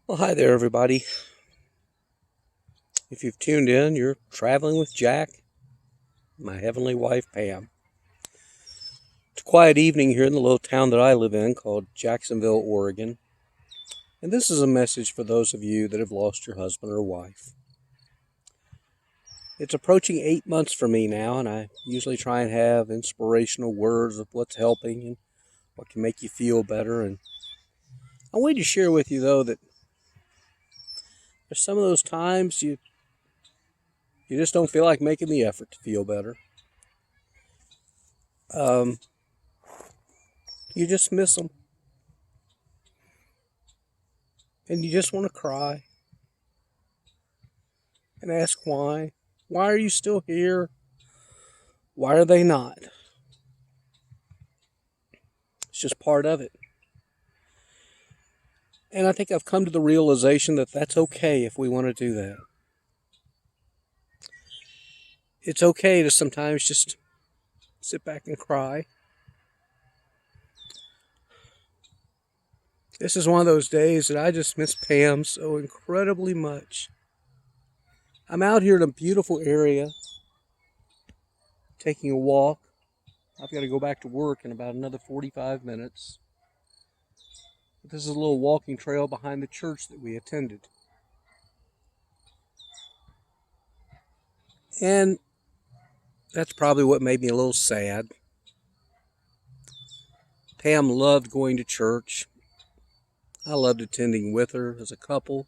Well, hi there, everybody. If you've tuned in, you're traveling with Jack, my heavenly wife, Pam. It's a quiet evening here in the little town that I live in called Jacksonville, Oregon. And this is a message for those of you that have lost your husband or wife. It's approaching 8 months for me now, and I usually try and have inspirational words of what's helping and what can make you feel better. And I wanted to share with you, though, that there's some of those times you just don't feel like making the effort to feel better. Um, you just miss them. And you just want to cry and ask why. Why are you still here? Why are they not? It's just part of it. And I think I've come to the realization that that's okay if we want to do that. It's okay to sometimes just sit back and cry. This is one of those days that I just miss Pam so incredibly much. I'm out here in a beautiful area, taking a walk. I've got to go back to work in about another 45 minutes. But this is a little walking trail behind the church that we attended. And that's probably what made me a little sad. Pam loved going to church. I loved attending with her as a couple.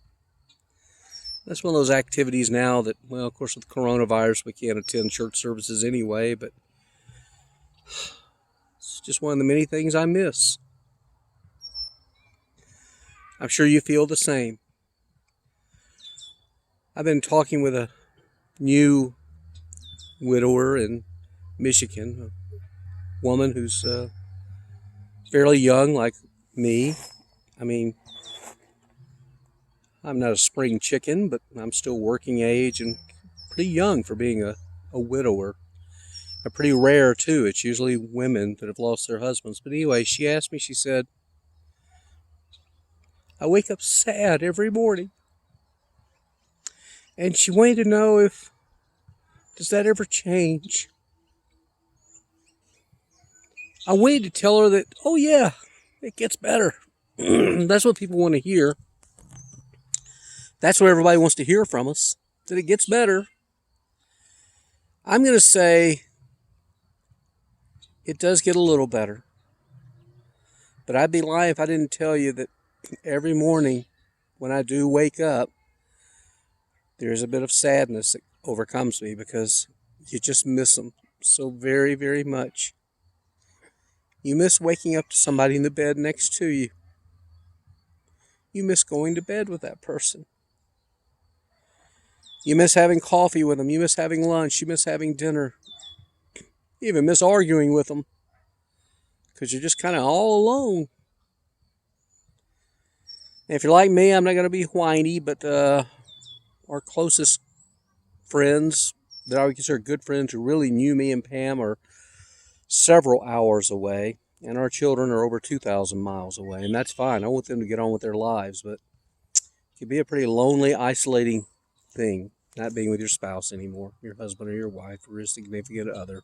That's one of those activities now that, well, of course, with coronavirus, we can't attend church services anyway, but it's just one of the many things I miss. I'm sure you feel the same. I've been talking with a new widower in Michigan, a woman who's fairly young like me. I mean, I'm not a spring chicken, but I'm still working age and pretty young for being a widower. Pretty rare, too. It's usually women that have lost their husbands. But anyway, she asked me, she said, I wake up sad every morning. And she wanted to know does that ever change? I wanted to tell her that, oh yeah, it gets better. That's what people want to hear. That's what everybody wants to hear from us, that it gets better. I'm going to say it does get a little better. But I'd be lying if I didn't tell you that every morning when I do wake up, there's a bit of sadness that overcomes me because you just miss them so very, very much. You miss waking up to somebody in the bed next to you. You miss going to bed with that person. You miss having coffee with them. You miss having lunch. You miss having dinner. You even miss arguing with them because you're just kind of all alone. And if you're like me, I'm not going to be whiny, but our closest friends that I would consider good friends who really knew me and Pam are several hours away, and our children are over 2,000 miles away, and that's fine. I want them to get on with their lives, but it can be a pretty lonely, isolating thing, not being with your spouse anymore, your husband or your wife or your significant other.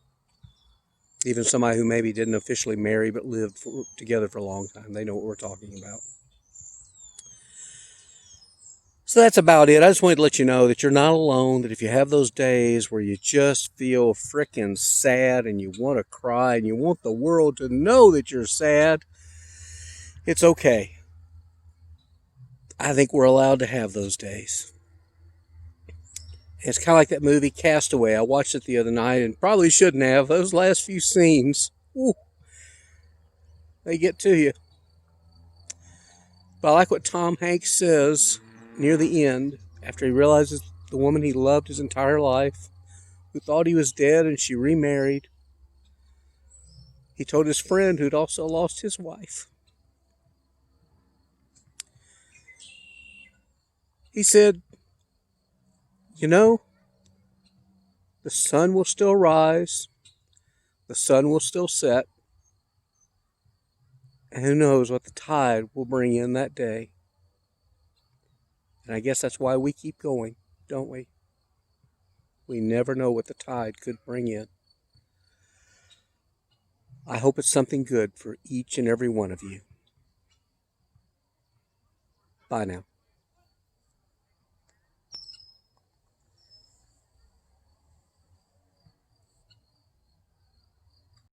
Even somebody who maybe didn't officially marry but lived together for a long time. They know what we're talking about. So that's about it. I just wanted to let you know that you're not alone, that if you have those days where you just feel frickin' sad and you want to cry and you want the world to know that you're sad, it's okay. I think we're allowed to have those days. It's kind of like that movie Castaway. I watched it the other night and probably shouldn't have. Those last few scenes, ooh, they get to you. But I like what Tom Hanks says near the end, after he realizes the woman he loved his entire life, who thought he was dead and she remarried. He told his friend who'd also lost his wife. He said, you know, the sun will still rise, the sun will still set, and who knows what the tide will bring in that day. And I guess that's why we keep going, don't we? We never know what the tide could bring in. I hope it's something good for each and every one of you. Bye now.